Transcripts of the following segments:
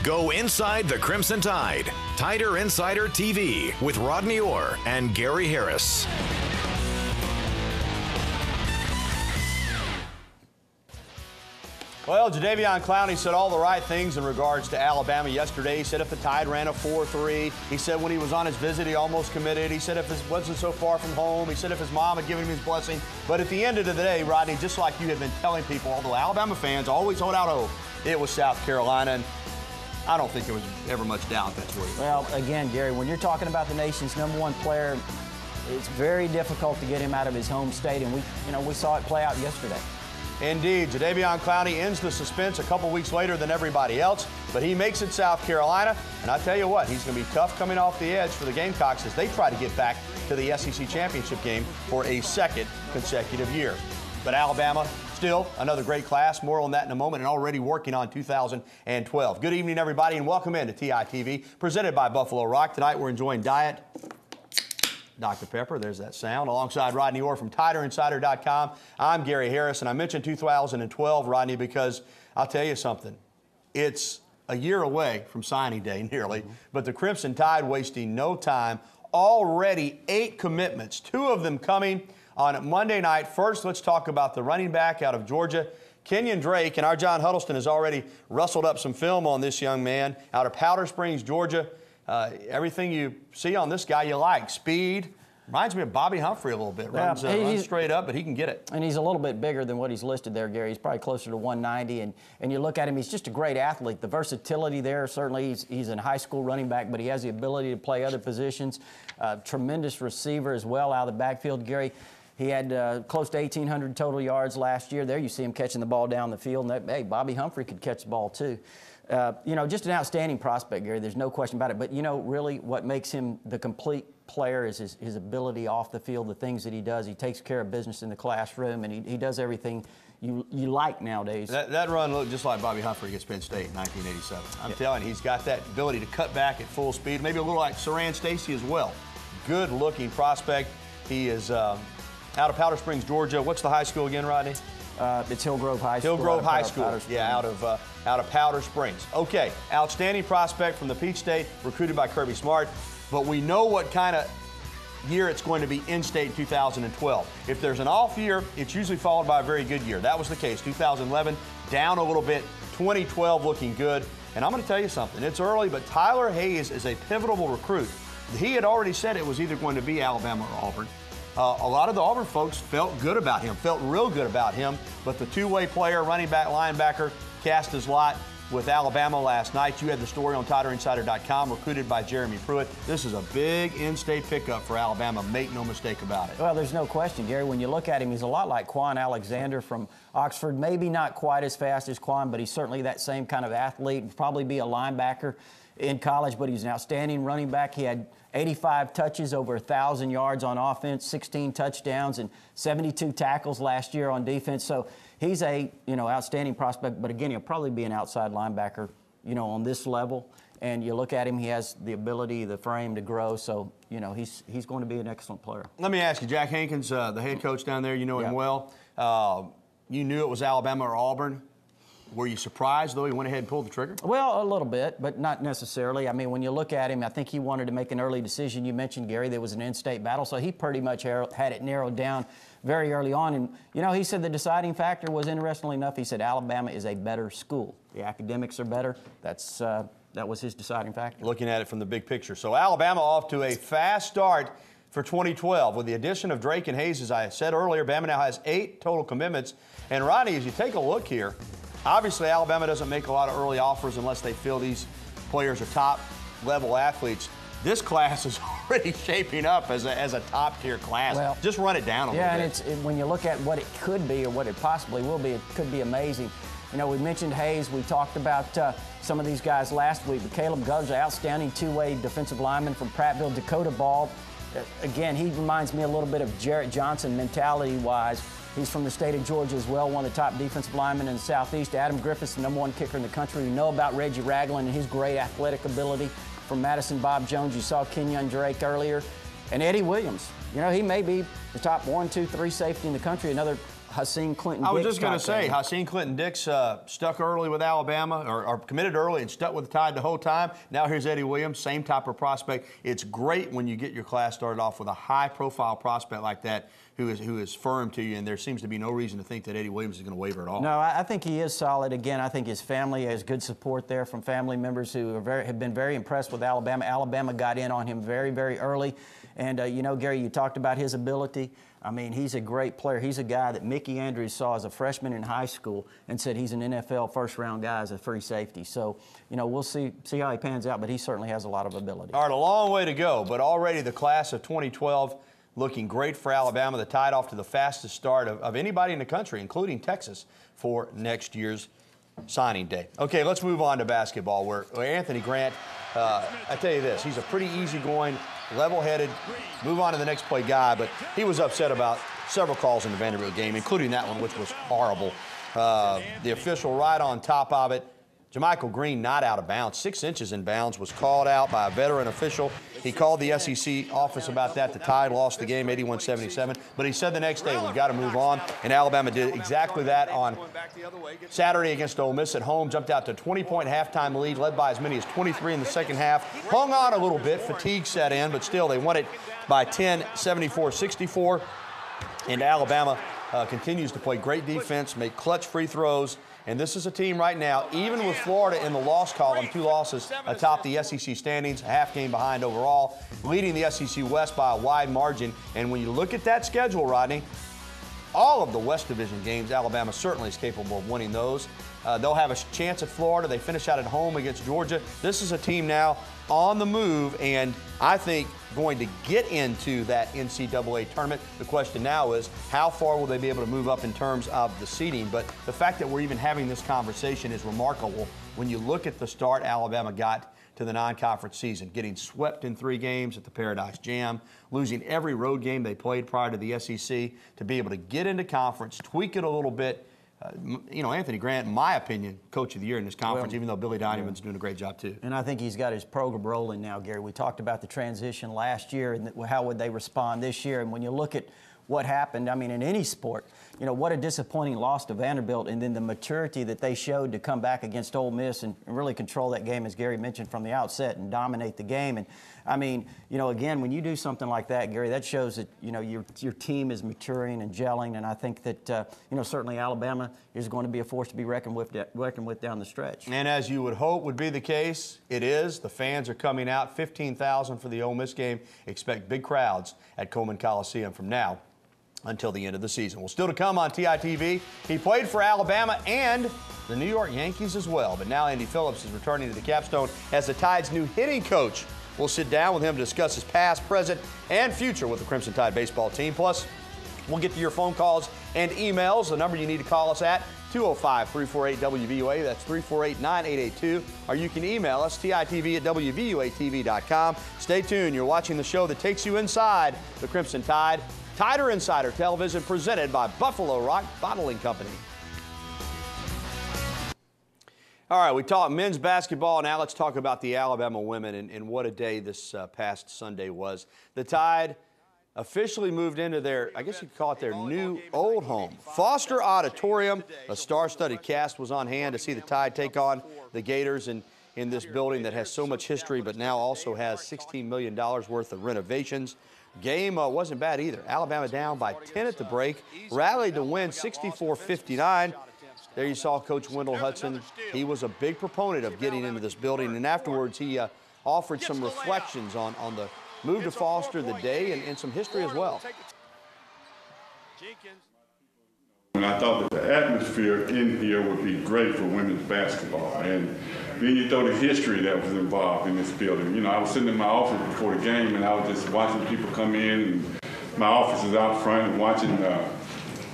Go inside the Crimson Tide. Tider Insider TV with Rodney Orr and Gary Harris. Well, Jadeveon Clowney said all the right things in regards to Alabama yesterday. He said if the Tide ran a 4-3. He said when he was on his visit, he almost committed. He said if it wasn't so far from home. He said if his mom had given him his blessing. But at the end of the day, Rodney, just like you had been telling people, although Alabama fans always hold out hope, it was South Carolina. And I don't think there was ever much doubt that's where he was. Well, again, Gary, when you're talking about the nation's #1 player, it's very difficult to get him out of his home state, and we saw it play out yesterday. Indeed, Jadeveon Clowney ends the suspense a couple weeks later than everybody else, but he makes it South Carolina, and I tell you what, he's going to be tough coming off the edge for the Gamecocks as they try to get back to the SEC championship game for a second consecutive year. But Alabama, still another great class. More on that in a moment, and already working on 2012. Good evening, everybody, and welcome in to TITV, presented by Buffalo Rock. Tonight we're enjoying Diet Dr. Pepper, there's that sound, alongside Rodney Orr from TiderInsider.com. I'm Gary Harris, and I mentioned 2012, Rodney, because I'll tell you something. It's a year away from signing day, nearly, but the Crimson Tide wasting no time. Already 8 commitments, 2 of them coming on Monday night. First, let's talk about the running back out of Georgia, Kenyon Drake, and our John Huddleston has already rustled up some film on this young man out of Powder Springs, Georgia. Everything you see on this guy you like. Speed. Reminds me of Bobby Humphrey a little bit. Runs straight up, but he can get it. And he's a little bit bigger than what he's listed there, Gary. He's probably closer to 190. And you look at him, he's just a great athlete. The versatility there, certainly he's in high school running back, but he has the ability to play other positions. Tremendous receiver as well out of the backfield, Gary. He had close to 1,800 total yards last year. There you see him catching the ball down the field. And hey, Bobby Humphrey could catch the ball too. Just an outstanding prospect, Gary. There's no question about it. But, really what makes him the complete player is his ability off the field, the things that he does. He takes care of business in the classroom, and he does everything you like nowadays. That run looked just like Bobby Humphrey against Penn State in 1987. I'm telling you, he's got that ability to cut back at full speed, maybe a little like Saran Stacy as well. Good-looking prospect. He is out of Powder Springs, Georgia. What's the high school again, Rodney? It's Hillgrove High School. Hillgrove High School, yeah, out of Powder Springs. Okay, outstanding prospect from the Peach State, recruited by Kirby Smart. But we know what kind of year it's going to be in-state in 2012. If there's an off year, it's usually followed by a very good year. That was the case. 2011, down a little bit. 2012, looking good. And I'm going to tell you something. It's early, but Tyler Hayes is a pivotal recruit. He had already said it was either going to be Alabama or Auburn. A lot of the Auburn folks felt good about him, felt real good about him, but the two-way player, running back, linebacker, cast his lot with Alabama last night. You had the story on TiderInsider.com, recruited by Jeremy Pruitt. This is a big in-state pickup for Alabama. Make no mistake about it. Well, there's no question, Gary. When you look at him, he's a lot like Quan Alexander from Oxford. Maybe not quite as fast as Quan, but he's certainly that same kind of athlete. Probably be a linebacker in college, but he's an outstanding running back. He had 85 touches, over 1,000 yards on offense, 16 touchdowns, and 72 tackles last year on defense. So he's a outstanding prospect. But again, he'll probably be an outside linebacker, on this level. And you look at him, he has the ability, the frame to grow. So he's going to be an excellent player. Let me ask you, Jack Hankins, the head coach down there, you know him well. You knew it was Alabama or Auburn. Were you surprised, though, he went ahead and pulled the trigger? Well, a little bit, but not necessarily. I mean, when you look at him, I think he wanted to make an early decision. You mentioned, Gary, there was an in-state battle, so he pretty much had it narrowed down very early on. And, he said the deciding factor was, interestingly enough, he said Alabama is a better school. The academics are better. That was his deciding factor. Looking at it from the big picture. So Alabama off to a fast start for 2012. With the addition of Drake and Hayes, as I said earlier, Bama now has 8 total commitments. And, Rodney, as you take a look here, obviously, Alabama doesn't make a lot of early offers unless they feel these players are top-level athletes. This class is already shaping up as a top-tier class. Well, just run it down a little bit. Yeah, and when you look at what it could be or what it possibly will be, it could be amazing. We mentioned Hayes. We talked about some of these guys last week. But Caleb Gudger, outstanding two-way defensive lineman from Prattville, Dakota Ball. Again, he reminds me a little bit of Jarrett Johnson mentality-wise. He's from the state of Georgia as well, one of the top defensive linemen in the Southeast. Adam Griffith's the #1 kicker in the country. We know about Reggie Ragland and his great athletic ability. From Madison Bob Jones, you saw Kenyon Drake earlier. And Eddie Williams. He may be the top 1, 2, 3 safety in the country. Another Haseen Clinton-Dix. I was just going to say, thing. Haseen Clinton-Dix stuck early with Alabama, or committed early and stuck with the Tide the whole time. Now here's Eddie Williams, same type of prospect. It's great when you get your class started off with a high-profile prospect like that who is firm to you, and there seems to be no reason to think that Eddie Williams is going to waver at all. No, I think he is solid. Again, I think his family has good support there from family members who have been very impressed with Alabama. Alabama got in on him very, very early. And, you know, Gary, you talked about his ability. I mean, he's a great player. He's a guy that Mickey Andrews saw as a freshman in high school and said he's an NFL first-round guy as a free safety. So, you know, we'll see how he pans out, but he certainly has a lot of ability. All right, a long way to go, but already the class of 2012 looking great for Alabama. The Tide off to the fastest start of anybody in the country, including Texas, for next year's signing day. Okay, let's move on to basketball, where Anthony Grant, I tell you this, he's a pretty easygoing, level-headed, move on to the next play guy, but he was upset about several calls in the Vanderbilt game, including that one, which was horrible. The official right on top of it. JaMychal Green not out of bounds, 6 inches in bounds, was called out by a veteran official. He called the SEC office about that. The Tide lost the game 81-77, but he said the next day, we've got to move on, and Alabama did exactly that on Saturday against Ole Miss at home, jumped out to a 20-point halftime lead, led by as many as 23 in the second half, hung on a little bit, fatigue set in, but still they won it by 10, 74-64, and Alabama continues to play great defense, make clutch free throws. And this is a team right now, even with Florida in the loss column, 2 losses atop the SEC standings, a half game behind overall, leading the SEC West by a wide margin. And when you look at that schedule, Rodney, all of the West Division games, Alabama certainly is capable of winning those. They'll have a chance at Florida. They finish out at home against Georgia. This is a team now on the move, and I think going to get into that NCAA tournament. The question now is, how far will they be able to move up in terms of the seeding? But the fact that we're even having this conversation is remarkable when you look at the start Alabama got to the non-conference season, getting swept in 3 games at the Paradise Jam, losing every road game they played prior to the SEC, to be able to get into conference, tweak it a little bit. You know, Anthony Grant, in my opinion, coach of the year in this conference, even though Billy Donovan's doing a great job too. And I think he's got his program rolling now, Gary. We talked about the transition last year and how would they respond this year. And when you look at what happened, I mean, in any sport, you know, what a disappointing loss to Vanderbilt, and then the maturity that they showed to come back against Ole Miss and really control that game, as Gary mentioned, from the outset and dominate the game. And, I mean, you know, again, when you do something like that, Gary, that shows that, you know, your team is maturing and gelling, and I think that, you know, certainly Alabama is going to be a force to be reckoned with down the stretch. And as you would hope would be the case, it is. The fans are coming out, 15,000 for the Ole Miss game. Expect big crowds at Coleman Coliseum from now until the end of the season. Well, still to come on Titv, he played for Alabama and the New York Yankees as well. But now Andy Phillips is returning to the capstone as the Tide's new hitting coach. We'll sit down with him to discuss his past, present, and future with the Crimson Tide baseball team. Plus, we'll get to your phone calls and emails. The number you need to call us at, 205-348-WVUA. That's 348-9882. Or you can email us, titv@wvuatv.com. Stay tuned. You're watching the show that takes you inside the Crimson Tide. Tider Insider Television, presented by Buffalo Rock Bottling Company. All right, we talked men's basketball. Now let's talk about the Alabama women and what a day this past Sunday was. The Tide officially moved into their, I guess you could call it their new old home, Foster Auditorium. A star-studded cast was on hand to see the Tide take on the Gators in this building that has so much history, but now also has $16 million worth of renovations. Game wasn't bad either. Alabama down by 10 at the break, rallied to win 64-59. There you saw Coach Wendell Hudson. He was a big proponent of getting into this building, and afterwards he offered some reflections on the move to Foster, the day, and some history as well. And I thought that the atmosphere in here would be great for women's basketball. And then you throw the history that was involved in this building. You know, I was sitting in my office before the game, and I was just watching people come in, and my office is out front, and watching,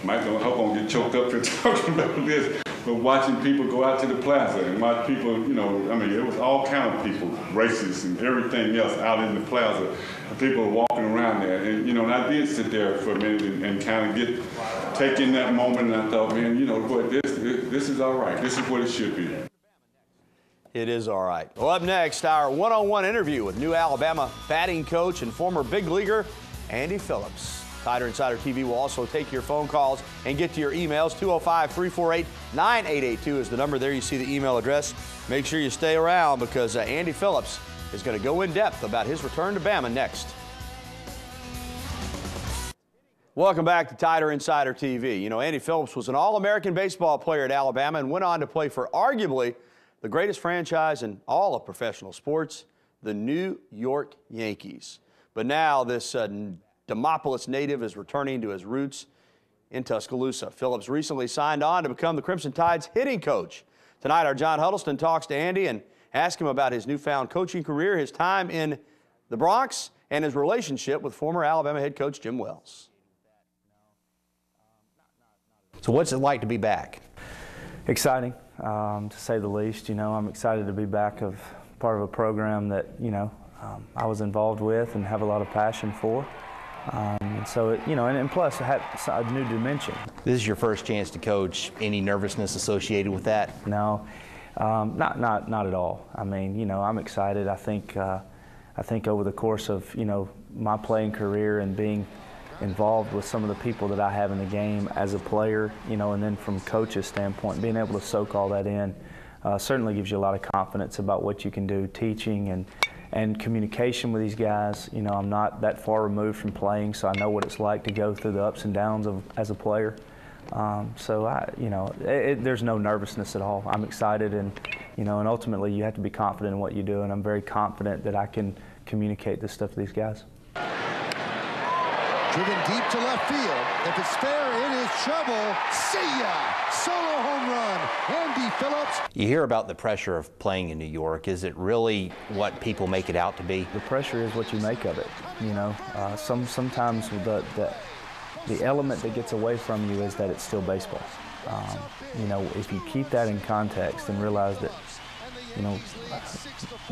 Michael, I hope I don't get choked up here talking about this, but watching people go out to the plaza and watch people, you know, I mean, it was all kind of people, racists and everything else out in the plaza. And people were walking around there. And, you know, and I did sit there for a minute and kind of take in that moment, and I thought, man, you know, boy, this is all right. This is what it should be. It is all right. Well, up next, our one-on-one interview with new Alabama batting coach and former big leaguer Andy Phillips. Tider Insider TV will also take your phone calls and get to your emails. 205-348-9882 is the number. There you see the email address. Make sure you stay around because Andy Phillips is going to go in depth about his return to Bama next. Welcome back to Tider Insider TV. You know, Andy Phillips was an All-American baseball player at Alabama and went on to play for arguably the greatest franchise in all of professional sports, the New York Yankees. But now this Demopolis native is returning to his roots in Tuscaloosa. Phillips recently signed on to become the Crimson Tide's hitting coach. Tonight, our John Huddleston talks to Andy and asks him about his newfound coaching career, his time in the Bronx, and his relationship with former Alabama head coach Jim Wells. So what's it like to be back? Exciting, to say the least. You know, I'm excited to be back of part of a program that, you know, I was involved with and have a lot of passion for. And so, and plus it had a new dimension. This is your first chance to coach. Any nervousness associated with that? No, not at all. I mean, you know, I'm excited. I think over the course of, you know, my playing career and being involved with some of the people that I have in the game as a player, you know, and then from coach's standpoint, being able to soak all that in certainly gives you a lot of confidence about what you can do, teaching and communication with these guys. You know, I'm not that far removed from playing, so I know what it's like to go through the ups and downs as a player. There's no nervousness at all. I'm excited, and you know, and ultimately you have to be confident in what you do, and I'm very confident that I can communicate this stuff to these guys. Driven deep to left field. If it's fair, it is trouble. See ya! Solo home run. Andy Phillips. You hear about the pressure of playing in New York. Is it really what people make it out to be? The pressure is what you make of it. You know, sometimes the element that gets away from you is that it's still baseball. You know, if you keep that in context and realize that, you know,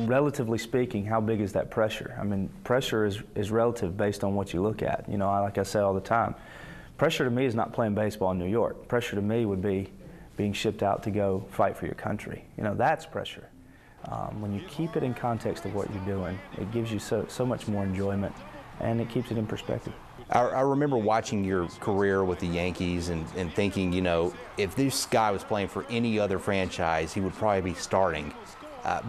relatively speaking, how big is that pressure? I mean, pressure is relative based on what you look at. You know, like I say all the time, pressure to me is not playing baseball in New York. Pressure to me would be being shipped out to go fight for your country. You know, that's pressure. When you keep it in context of what you're doing, it gives you so much more enjoyment, and it keeps it in perspective. I remember watching your career with the Yankees and thinking, you know, if this guy was playing for any other franchise, he would probably be starting.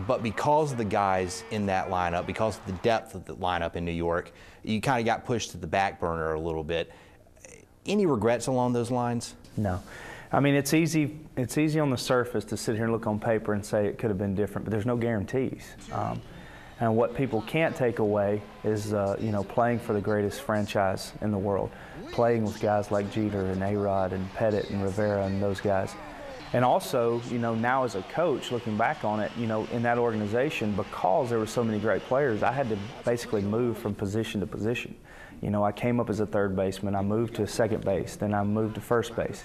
But because of the guys in that lineup, because of the depth of the lineup in New York, you kind of got pushed to the back burner a little bit. Any regrets along those lines? No. I mean, it's easy on the surface to sit here and look on paper and say it could have been different, but there's no guarantees. And what people can't take away is, you know, playing for the greatest franchise in the world, playing with guys like Jeter and A-Rod and Pettit and Rivera and those guys. And also, you know, now as a coach, looking back on it, you know, in that organization, because there were so many great players, I had to basically move from position to position. You know, I came up as a third baseman, I moved to second base, then I moved to first base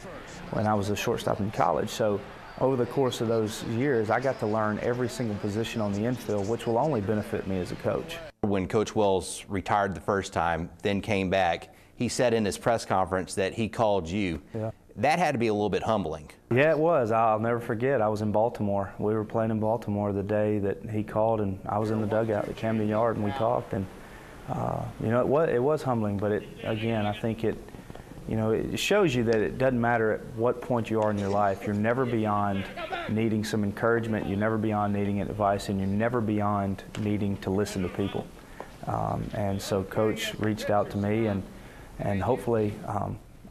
when I was a shortstop in college. So over the course of those years, I got to learn every single position on the infield, which will only benefit me as a coach. When Coach Wells retired the first time, then came back, he said in his press conference that he called you. Yeah. That had to be a little bit humbling. Yeah, it was. I'll never forget. I was in Baltimore. We were playing in Baltimore the day that he called, and I was in the dugout at Camden Yard, and we talked. And you know, it was humbling, but again, I think it shows you that it doesn't matter at what point you are in your life. You're never beyond needing some encouragement. You're never beyond needing advice, and you're never beyond needing to listen to people. And so Coach reached out to me, and hopefully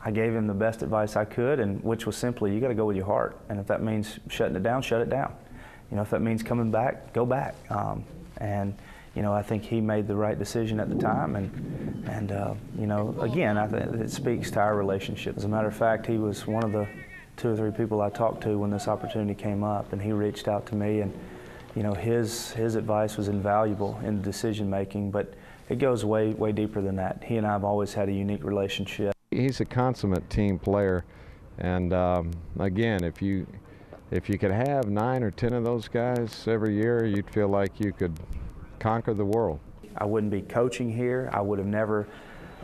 I gave him the best advice I could, and which was simply, you got to go with your heart. And if that means shutting it down, shut it down. You know, if that means coming back, go back. And you know, I think he made the right decision at the time. And you know, again, I think it speaks to our relationship. As a matter of fact, he was one of the 2 or 3 people I talked to when this opportunity came up, and he reached out to me, and you know, his advice was invaluable in the decision making. But it goes way deeper than that. He and I have always had a unique relationship. He's a consummate team player, and again, if you could have 9 or 10 of those guys every year, you'd feel like you could conquer the world. I wouldn't be coaching here. I would have never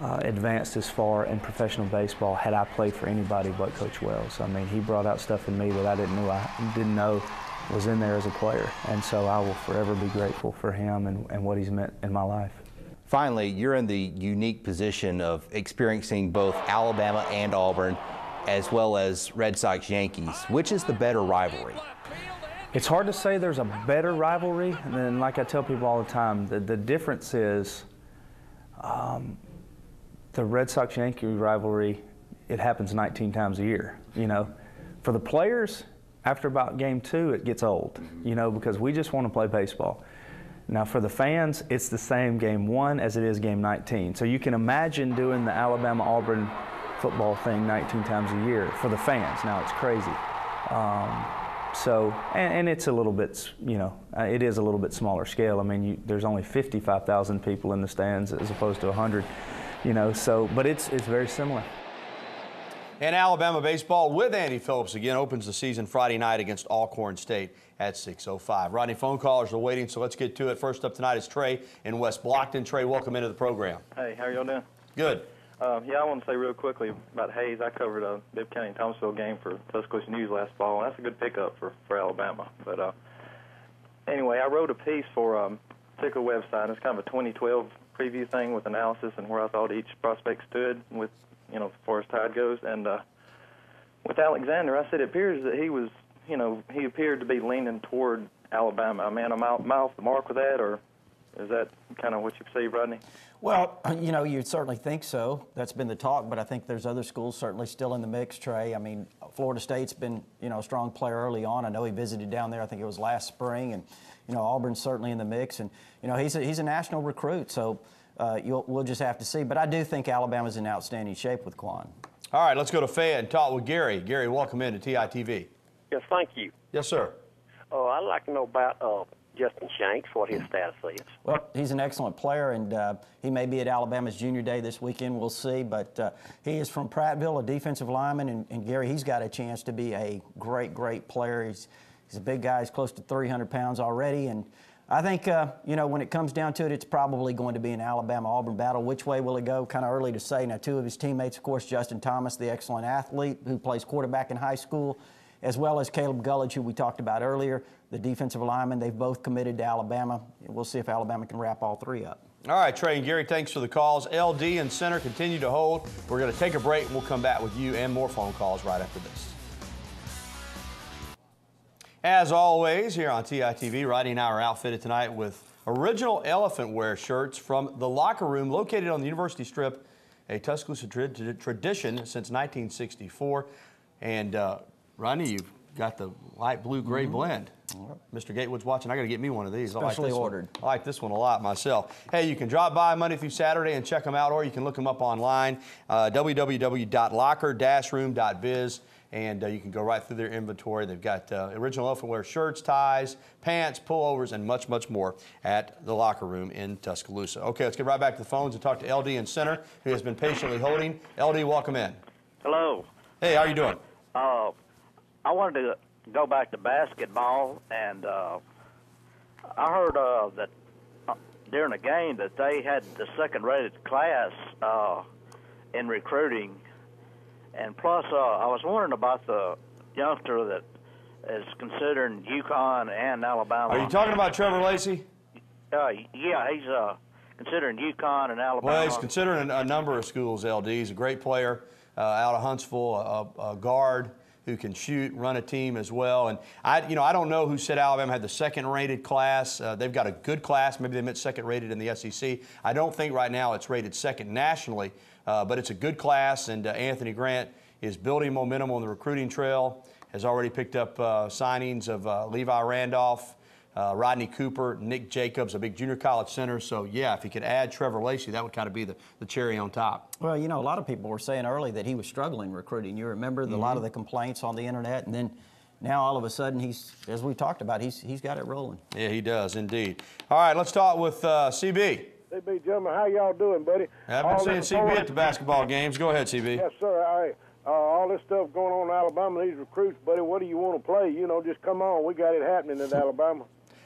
advanced as far in professional baseball had I played for anybody but Coach Wells. I mean, he brought out stuff in me that I didn't know was in there as a player, and so I will forever be grateful for him and what he's meant in my life. Finally, you're in the unique position of experiencing both Alabama and Auburn, as well as Red Sox-Yankees. Which is the better rivalry? It's hard to say there's a better rivalry. And then, like I tell people all the time, the difference is the Red Sox-Yankee rivalry, it happens 19 times a year, you know. For the players, after about game 2, it gets old, you know, because we just want to play baseball. Now, for the fans, it's the same game 1 as it is game 19. So you can imagine doing the Alabama-Auburn football thing 19 times a year for the fans. Now, it's crazy. And it's a little bit, you know, it is a little bit smaller scale. I mean, there's only 55,000 people in the stands as opposed to 100, you know, so, but it's very similar. And Alabama baseball with Andy Phillips again opens the season Friday night against Alcorn State at 6:05. Rodney, phone callers are waiting, so let's get to it. First up tonight is Trey in West Blockton. Trey, welcome into the program. Hey, how are y'all doing? Good. Yeah, I want to say real quickly about Hayes. I covered a Bibb County and Thomasville game for Tuscaloosa News last fall, and that's a good pickup for Alabama. But anyway, I wrote a piece for a particular website. It's kind of a 2012 preview thing with analysis and where I thought each prospect stood with, you know, as far as Tide goes. And with Alexander, I said it appears that he was, you know, he appeared to be leaning toward Alabama. I mean, am I off the mark with that, or is that kind of what you see, Rodney? Well, you know, you'd certainly think so. That's been the talk, but I think there's other schools certainly still in the mix, Trey. I mean, Florida State's been, you know, a strong player early on. I know he visited down there, I think it was last spring, and, you know, Auburn's certainly in the mix. And, you know, he's a national recruit, so we'll just have to see. But I do think Alabama's in outstanding shape with Quan. All right, let's go to Fayette and talk with Gary. Gary, welcome into TITV. Yes, thank you. Yes, sir. I'd like to know about Justin Shanks, what his status is. Well, he's an excellent player, and he may be at Alabama's junior day this weekend. We'll see. But he is from Prattville, a defensive lineman, and Gary, he's got a chance to be a great, great player. He's a big guy. He's close to 300 pounds already, and I think, you know, when it comes down to it, it's probably going to be an Alabama-Auburn battle. Which way will it go? Kind of early to say. Now, 2 of his teammates, of course, Justin Thomas, the excellent athlete who plays quarterback in high school, as well as Caleb Gullidge, who we talked about earlier, the defensive lineman. They've both committed to Alabama. We'll see if Alabama can wrap all 3 up. All right, Trey and Gary, thanks for the calls. LD and center continue to hold. We're going to take a break, and we'll come back with you and more phone calls right after this. As always, here on TITV, Rodney and I are outfitted tonight with original elephant wear shirts from the Locker Room, located on the University Strip, a Tuscaloosa tradition since 1964. And Rodney, you've got the light blue-gray blend. Mr. Gatewood's watching. I got to get me one of these. Specially ordered. I like this one a lot myself. Hey, you can drop by Monday through Saturday and check them out, or you can look them up online, www.locker-room.biz. And you can go right through their inventory. They've got original elephant wear shirts, ties, pants, pullovers, and much, much more at the Locker Room in Tuscaloosa. Okay, let's get right back to the phones and talk to LD in center, who has been patiently holding. LD, welcome in. Hello. Hey, how you doing? I wanted to go back to basketball, and I heard that during the game that they had the second-rated class in recruiting. And plus, I was wondering about the youngster that is considering UConn and Alabama. Are you talking about Trevor Lacey? Yeah, he's considering UConn and Alabama. Well, he's considering a number of schools, LD. He's a great player out of Huntsville, a guard who can shoot, run a team as well. And I don't know who said Alabama had the second-rated class. They've got a good class. Maybe they meant second-rated in the SEC. I don't think right now it's rated second nationally. But it's a good class, and Anthony Grant is building momentum on the recruiting trail, has already picked up signings of Levi Randolph, Rodney Cooper, Nick Jacobs, a big junior college center. So, yeah, if he could add Trevor Lacey, that would kind of be the cherry on top. Well, you know, a lot of people were saying early that he was struggling recruiting. You remember a lot of the complaints on the internet, and then now all of a sudden he's, as we talked about, he's got it rolling. Yeah, he does indeed. All right, let's talk with CB. CB, gentlemen, how y'all doing, buddy? I've been seeing CB at the basketball games. Go ahead, CB. Yes, sir. All this stuff going on in Alabama, these recruits, buddy, what do you want to play? You know, just come on. We got it happening in Alabama.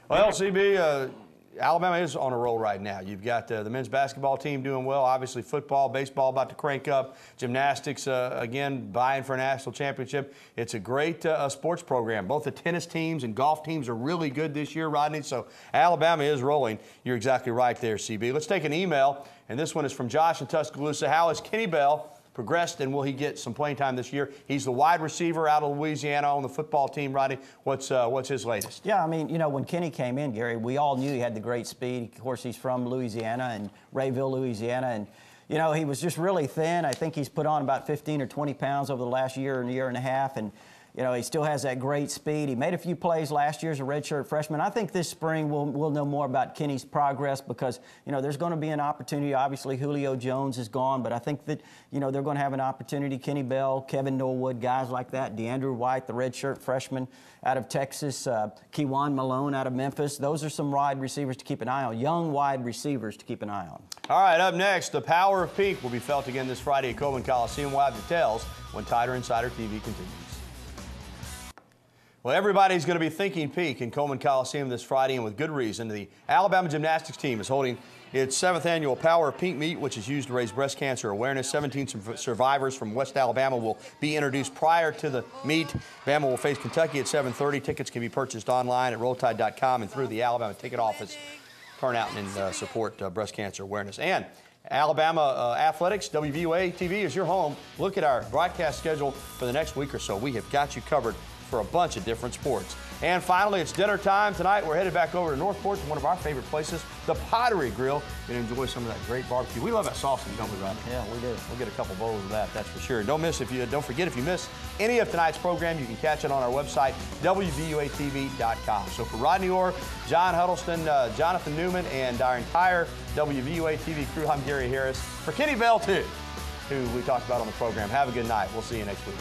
Well, CB, Alabama is on a roll right now. You've got the men's basketball team doing well. Obviously, football, baseball about to crank up. Gymnastics, again, vying for a national championship. It's a great sports program. Both the tennis teams and golf teams are really good this year, Rodney. So Alabama is rolling. You're exactly right there, CB. Let's take an email, and this one is from Josh in Tuscaloosa. How is Kenny Bell progressed, and will he get some playing time this year? He's the wide receiver out of Louisiana on the football team. Rodney, what's his latest? Yeah, I mean, you know, when Kenny came in, Gary, we all knew he had the great speed. Of course, he's from Louisiana and Rayville, Louisiana, and you know, he was just really thin. I think he's put on about 15 or 20 pounds over the last year and a half, and you know, he still has that great speed. He made a few plays last year as a redshirt freshman. I think this spring we'll know more about Kenny's progress because, you know, there's going to be an opportunity. Obviously, Julio Jones is gone, but I think that, you know, they're going to have an opportunity. Kenny Bell, Kevin Norwood, guys like that. DeAndrew White, the redshirt freshman out of Texas. Kewan Malone out of Memphis. Those are some wide receivers to keep an eye on. Young wide receivers to keep an eye on. All right, up next, the power of pink will be felt again this Friday at Coleman Coliseum. We'll have details when Tider Insider TV continues. Well, everybody's going to be thinking peak in Coleman Coliseum this Friday, and with good reason. The Alabama gymnastics team is holding its 7th annual Power of Pink meet, which is used to raise breast cancer awareness. 17 survivors from West Alabama will be introduced prior to the meet. Bama will face Kentucky at 7:30. Tickets can be purchased online at rolltide.com and through the Alabama ticket office. Turn out and support breast cancer awareness. And Alabama Athletics, WVUA TV is your home. Look at our broadcast schedule for the next week or so. We have got you covered for a bunch of different sports. And finally, it's dinner time tonight. We're headed back over to Northport to one of our favorite places, the Pottery Grill, and enjoy some of that great barbecue. We love that sausage, don't we, Rodney? Yeah, we do. We'll get a couple bowls of that, that's for sure. Don't forget, if you miss any of tonight's program, you can catch it on our website, WVUATV.com. So for Rodney Orr, John Huddleston, Jonathan Newman, and our entire WVUA TV crew, I'm Gary Harris. For Kenny Bell, too, who we talked about on the program, have a good night. We'll see you next week.